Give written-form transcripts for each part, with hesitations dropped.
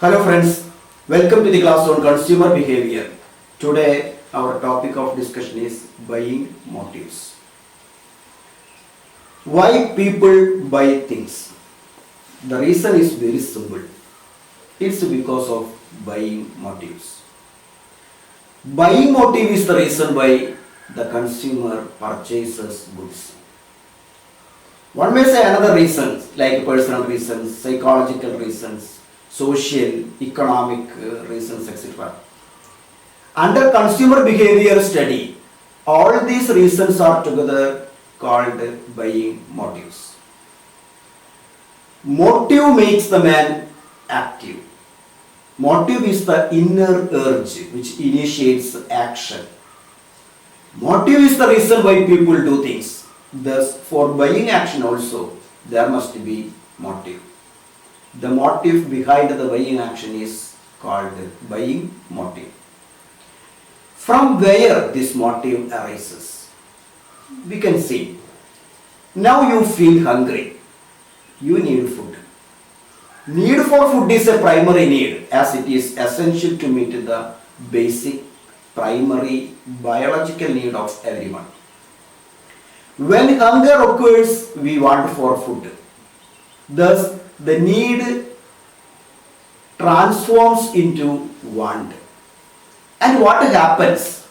Hello friends, welcome to the class on consumer behavior. Today our topic of discussion is buying motives. Why people buy things? The reason is very simple. It's because of buying motives. Buying motive is the reason why the consumer purchases goods. One may say another reasons like personal reasons, psychological reasons, social, economic reasons, etc. Under consumer behavior study, all these reasons are together called buying motives. Motive makes the man active. Motive is the inner urge which initiates action. Motive is the reason why people do things. Thus, for buying action also, there must be motive. The motive behind the buying action is called buying motive. From where this motive arises? We can see. Now you feel hungry. You need food. Need for food is a primary need as it is essential to meet the basic primary biological need of everyone. When hunger occurs, we want for food. Thus, the need transforms into want. And what happens?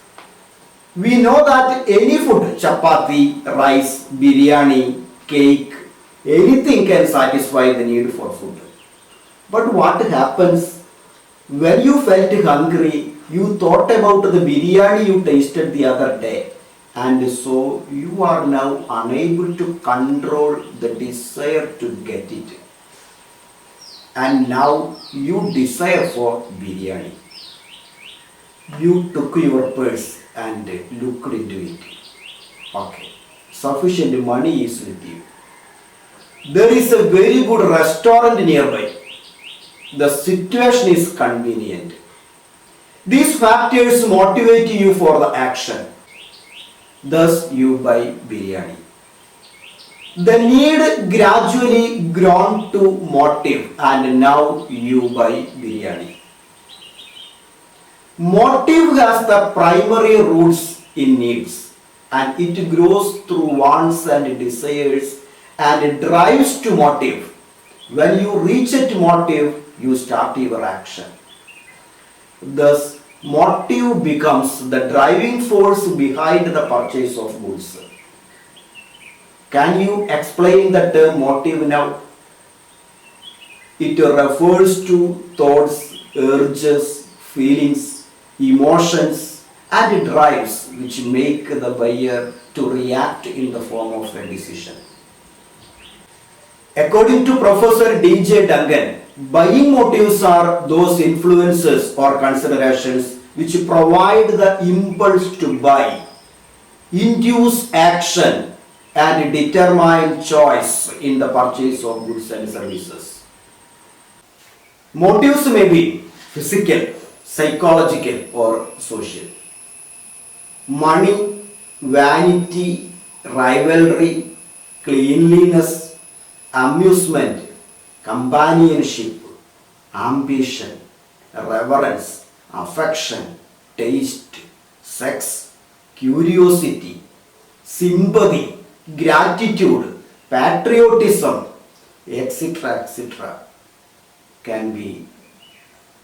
We know that any food, chapati, rice, biryani, cake, anything can satisfy the need for food. But what happens when you felt hungry, you thought about the biryani you tasted the other day, and so you are now unable to control the desire to get it. And now you desire for biryani. You took your purse and looked into it. Okay, sufficient money is with you. There is a very good restaurant nearby. The situation is convenient. These factors motivate you for the action. Thus you buy biryani. The need gradually grown to motive and now you buy biryani. Motive has the primary roots in needs and it grows through wants and desires and drives to motive. When you reach at motive, you start your action. Thus, motive becomes the driving force behind the purchase of goods. Can you explain the term motive now? It refers to thoughts, urges, feelings, emotions and drives which make the buyer to react in the form of a decision. According to Professor D.J. Duncan, buying motives are those influences or considerations which provide the impulse to buy, induce action, and determine choice in the purchase of goods and services. Motives may be physical, psychological, or social. Money, vanity, rivalry, cleanliness, amusement, companionship, ambition, reverence, affection, taste, sex, curiosity, sympathy, gratitude, patriotism, etc., etc. can be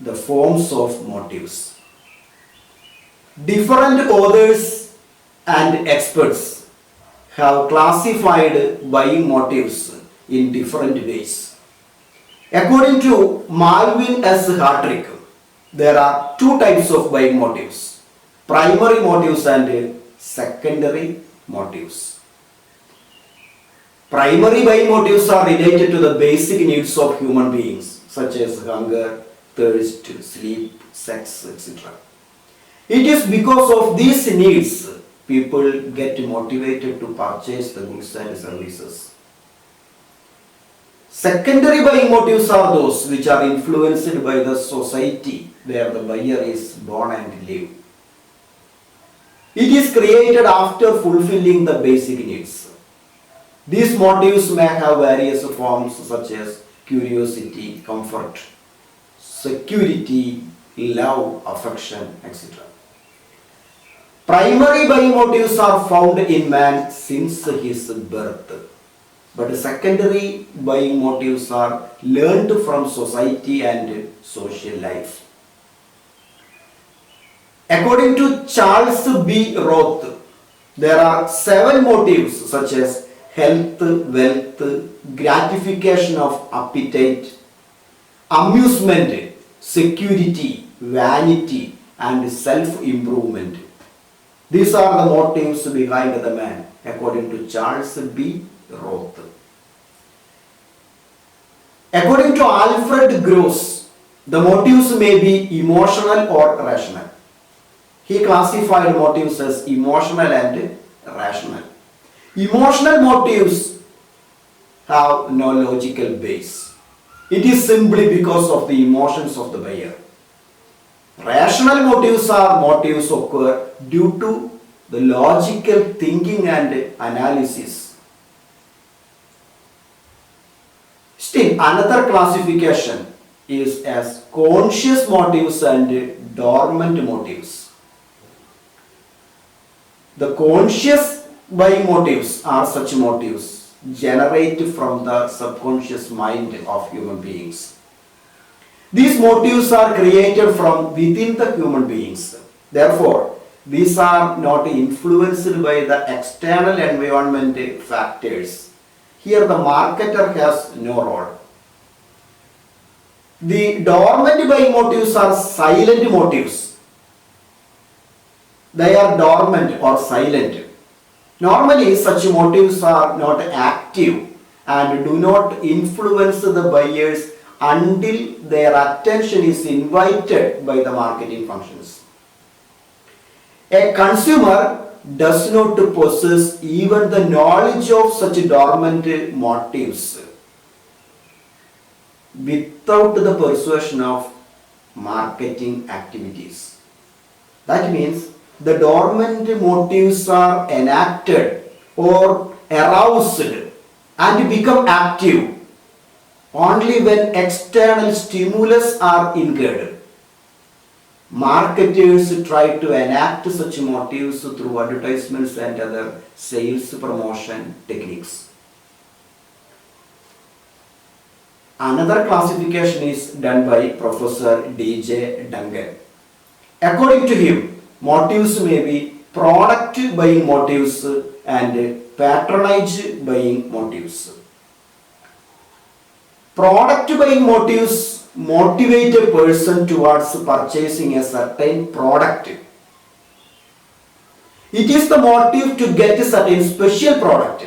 the forms of motives. Different authors and experts have classified buying motives in different ways. According to Malvin S. Hartrick, there are two types of buying motives: primary motives and secondary motives. Primary buying motives are related to the basic needs of human beings such as hunger, thirst, sleep, sex, etc. It is because of these needs people get motivated to purchase the goods and services. Secondary buying motives are those which are influenced by the society where the buyer is born and live. It is created after fulfilling the basic needs. These motives may have various forms such as curiosity, comfort, security, love, affection, etc. Primary buying motives are found in man since his birth, but secondary buying motives are learned from society and social life. According to Charles B. Roth, there are 7 motives such as health, wealth, gratification of appetite, amusement, security, vanity, and self-improvement. These are the motives behind the man, according to Charles B. Roth. According to Alfred Gross, the motives may be emotional or rational. He classified motives as emotional and rational. Emotional motives have no logical base. It is simply because of the emotions of the buyer. Rational motives are motives occur due to the logical thinking and analysis. Still, another classification is as conscious motives and dormant motives. The conscious buying motives are such motives generated from the subconscious mind of human beings. These motives are created from within the human beings. Therefore, these are not influenced by the external environment factors. Here the marketer has no role. The dormant buying motives are silent motives. They are dormant or silent. Normally, such motives are not active and do not influence the buyers until their attention is invited by the marketing functions. A consumer does not possess even the knowledge of such dormant motives without the persuasion of marketing activities. That means the dormant motives are enacted or aroused and become active only when external stimulus are incurred. Marketers try to enact such motives through advertisements and other sales promotion techniques. Another classification is done by Professor D.J. Duncan. According to him, motives may be product buying motives and patronage buying motives. Product buying motives motivate a person towards purchasing a certain product. It is the motive to get a certain special product.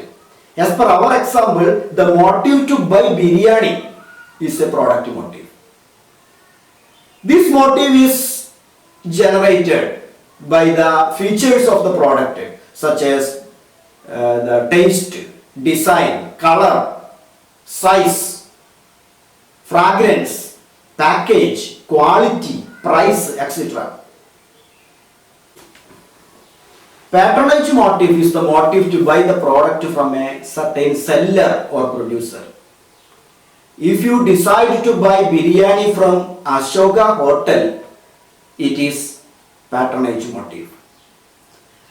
As per our example, the motive to buy biryani is a product motive. This motive is generated by the features of the product such as the taste, design, color, size, fragrance, package, quality, price, etc. Patronage motive is the motive to buy the product from a certain seller or producer. If you decide to buy biryani from Ashoka Hotel, it is patronage motive.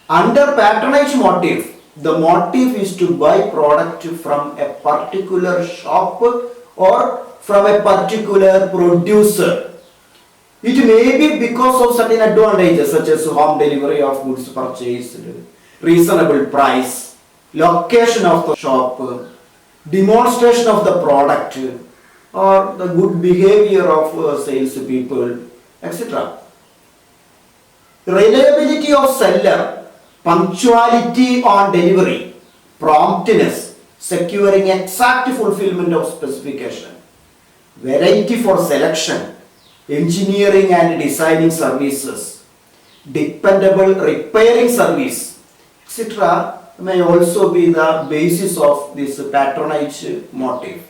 Under patronage motive, the motive is to buy product from a particular shop or from a particular producer. It may be because of certain advantages such as home delivery of goods purchased, reasonable price, location of the shop, demonstration of the product, or the good behavior of sales people, etc. Reliability of seller, punctuality on delivery, promptness, securing exact fulfillment of specification, variety for selection, engineering and designing services, dependable repairing service, etc. may also be the basis of this patronage motive.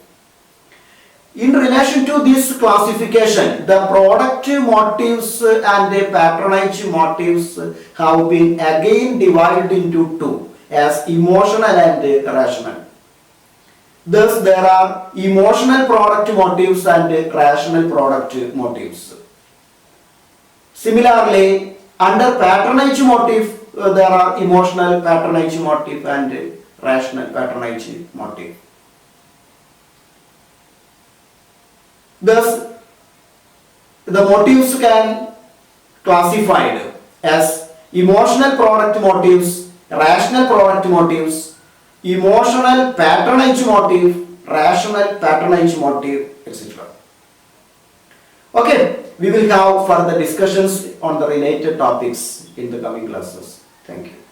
In relation to this classification, the product motives and the patronage motives have been again divided into two as emotional and rational. Thus, there are emotional product motives and rational product motives. Similarly, under patronage motive, there are emotional patronage motive and rational patronage motive. Thus, the motives can classified as emotional product motives, rational product motives, emotional patronage motive, rational patronage motive, etc. Okay, we will have further discussions on the related topics in the coming classes. Thank you.